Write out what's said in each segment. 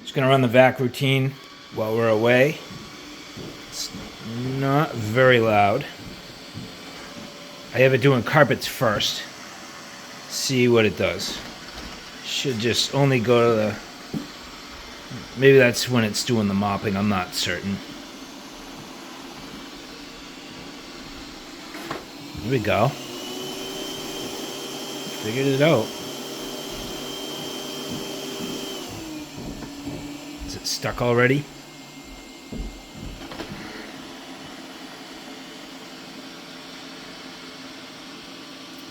Just gonna run the vac routine while we're away. It's not very loud. I have it doing carpets first. See what it does. Should just only go to the... Maybe that's when it's doing the mopping, I'm not certain. Here we go. Figured it out. Is it stuck already?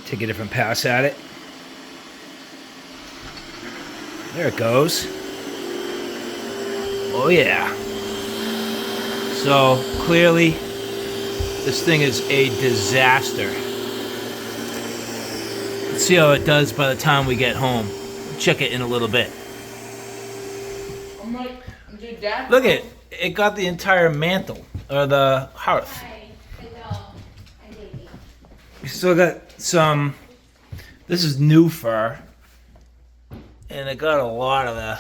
Take a different pass at it. There it goes. Oh yeah. So clearly this thing is a disaster. Let's see how it does by the time we get home. Check it in a little bit. I'm like, dude, Dad. Look at it. It got the entire mantle or the hearth. We still got some. This is new fur. And it got a lot of the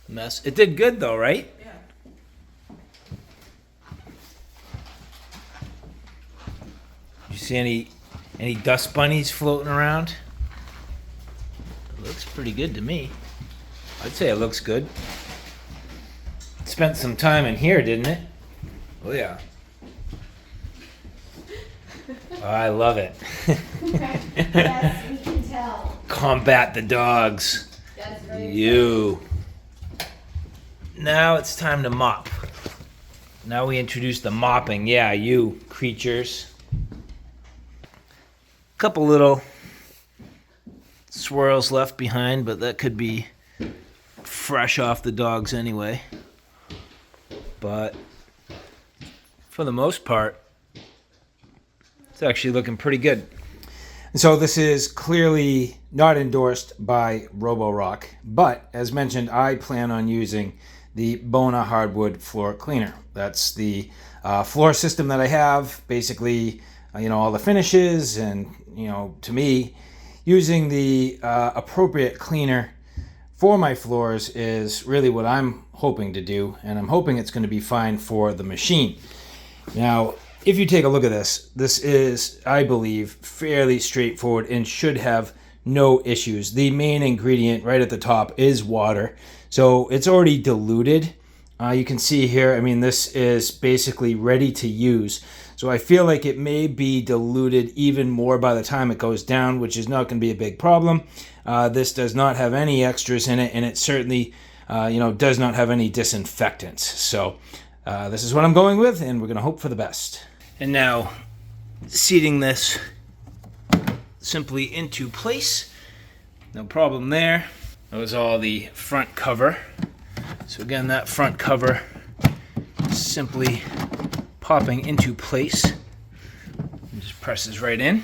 mess. It did good though, right? Yeah. You see any dust bunnies floating around? It looks pretty good to me. I'd say it looks good. It spent some time in here, didn't it? Oh yeah. Oh, I love it. Yes, we can tell. Combat the dogs. That's very You. Now it's time to mop. Now we introduce the mopping. Yeah, you creatures. Couple little swirls left behind, but that could be fresh off the dogs anyway. But for the most part, it's actually looking pretty good. So this is clearly not endorsed by Roborock, but as mentioned, I plan on using the Bona hardwood floor cleaner. That's the floor system that I have. Basically, all the finishes, and to me, using the appropriate cleaner for my floors is really what I'm hoping to do, and I'm hoping it's going to be fine for the machine. Now, if you take a look at this, this is, I believe, fairly straightforward and should have no issues. The main ingredient right at the top is water, so it's already diluted. You can see here, I mean, this is basically ready to use. So I feel like it may be diluted even more by the time it goes down, which is not going to be a big problem. This does not have any extras in it, and it certainly, does not have any disinfectants. So this is what I'm going with, and we're going to hope for the best. And now, seating this simply into place. No problem there. That was all the front cover. So again, that front cover simply popping into place. It just presses right in.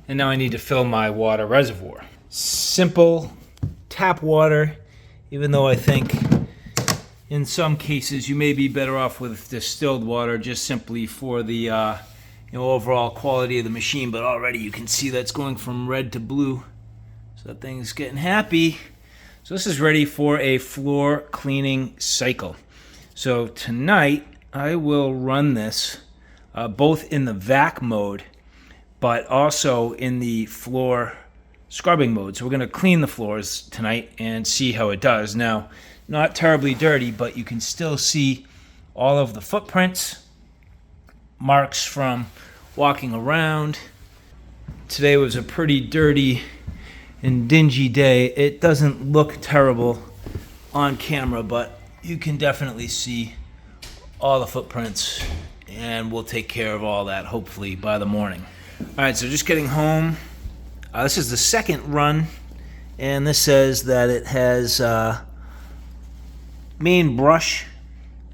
And now I need to fill my water reservoir. Simple tap water, even though I think in some cases you may be better off with distilled water just simply for the overall quality of the machine. But already you can see that's going from red to blue. So that thing's getting happy. So this is ready for a floor cleaning cycle. So tonight I will run this both in the vac mode, but also in the floor scrubbing mode. So we're going to clean the floors tonight and see how it does. Now, not terribly dirty, but you can still see all of the footprints, marks from walking around. Today was a pretty dirty and dingy day. It doesn't look terrible on camera, but you can definitely see all the footprints, and we'll take care of all that hopefully by the morning. All right, so just getting home. This is the second run, and this says that it has main brush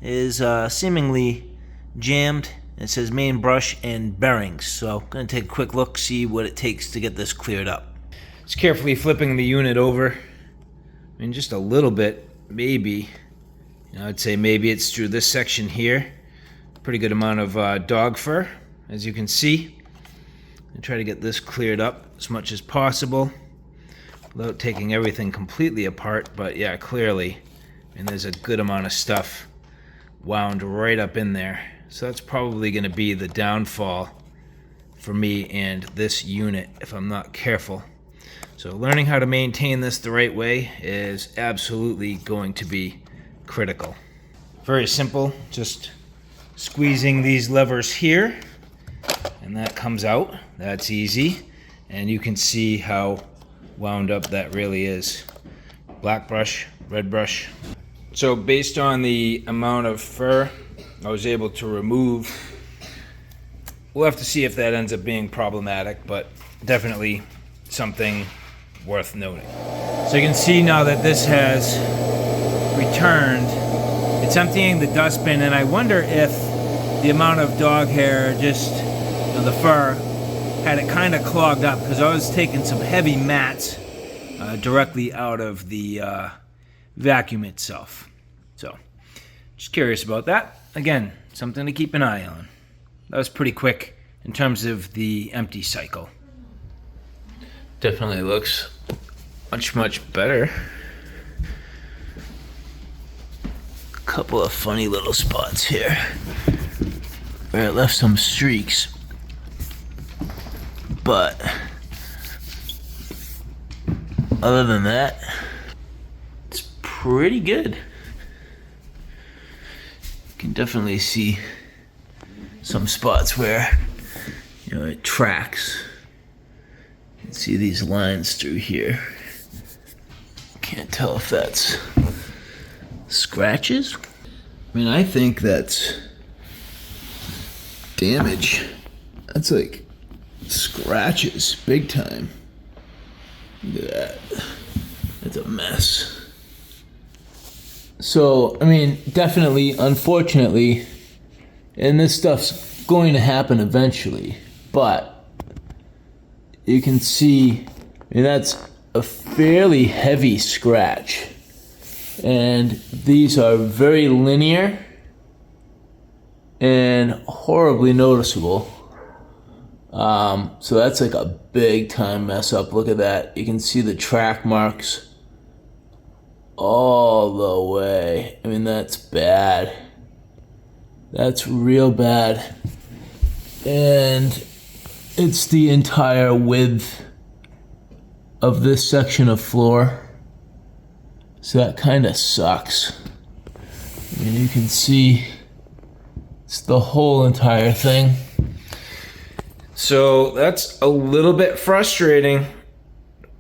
is seemingly jammed. It says main brush and bearings. So I'm going to take a quick look, see what it takes to get this cleared up. Just carefully flipping the unit over. I mean, just a little bit, maybe. I'd say maybe it's through this section here. Pretty good amount of dog fur, as you can see. And try to get this cleared up as much as possible without taking everything completely apart. But yeah, clearly and there's a good amount of stuff wound right up in there. So that's probably going to be the downfall for me and this unit if I'm not careful. So learning how to maintain this the right way is absolutely going to be critical. Very simple, just squeezing these levers here, and that comes out. That's easy, and you can see how wound up that really is. Black brush, red brush. So based on the amount of fur I was able to remove, we'll have to see if that ends up being problematic, but definitely something worth noting. So you can see now that this has returned, it's emptying the dustbin, and I wonder if the amount of dog hair, just the fur, had it kind of clogged up, because I was taking some heavy mats directly out of the vacuum itself. So just curious about that. Again, something to keep an eye on. That was pretty quick in terms of the empty cycle. Definitely looks much better. A couple of funny little spots here where it left some streaks, but other than that, it's pretty good. You can definitely see some spots where, it tracks. You can see these lines through here. Can't tell if that's scratches. I mean, I think that's damage. That's like scratches, big time. Look at that. That's a mess. So, I mean, definitely, unfortunately, and this stuff's going to happen eventually, but you can see, I mean, that's a fairly heavy scratch. And these are very linear and horribly noticeable. So that's like a big time mess up. Look at that. You can see the track marks all the way. I mean, that's bad. That's real bad. And it's the entire width of this section of floor. So that kind of sucks. I mean, you can see it's the whole entire thing. So that's a little bit frustrating.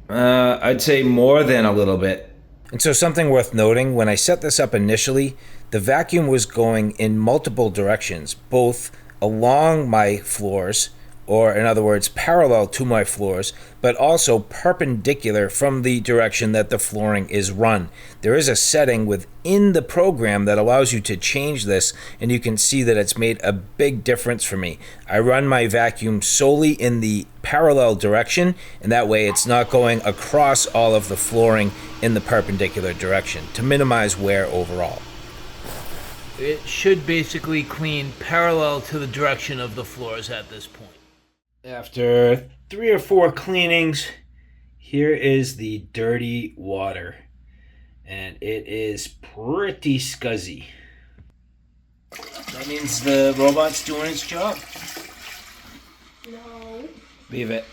I'd say more than a little bit. And so something worth noting, when I set this up initially, the vacuum was going in multiple directions, both along my floors, or in other words, parallel to my floors, but also perpendicular from the direction that the flooring is run. There is a setting within the program that allows you to change this, and you can see that it's made a big difference for me. I run my vacuum solely in the parallel direction, and that way it's not going across all of the flooring in the perpendicular direction to minimize wear overall. It should basically clean parallel to the direction of the floors at this point. After 3 or 4 cleanings, here is the dirty water, and it is pretty scuzzy. That means the robot's doing its job. No. Leave it.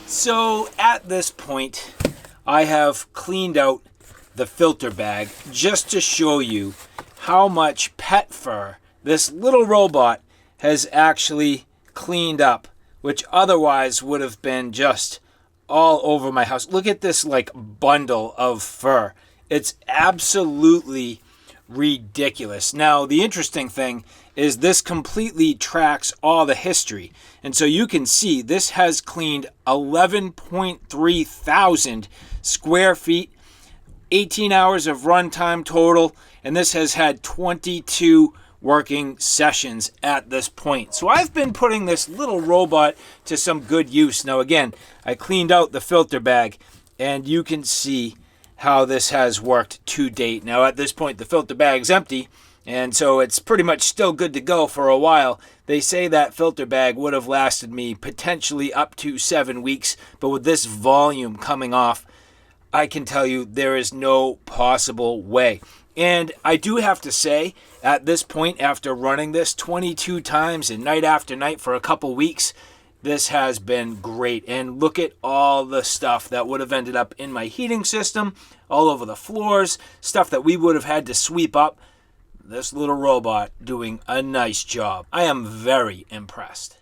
So at this point, I have cleaned out the filter bag just to show you how much pet fur this little robot has actually cleaned up, which otherwise would have been just all over my house. Look at this like bundle of fur. It's absolutely ridiculous. Now, the interesting thing is this completely tracks all the history. And so you can see this has cleaned 11.3 thousand square feet, 18 hours of runtime total, and this has had 22 working sessions at this point. So I've been putting this little robot to some good use. Now again, I cleaned out the filter bag, and you can see how this has worked to date. Now at this point the filter bag's empty, and so it's pretty much still good to go for a while. They say that filter bag would have lasted me potentially up to 7 weeks, but with this volume coming off, I can tell you there is no possible way. And I do have to say, at this point, after running this 22 times and night after night for a couple weeks, this has been great. And look at all the stuff that would have ended up in my heating system, all over the floors, stuff that we would have had to sweep up. This little robot doing a nice job. I am very impressed.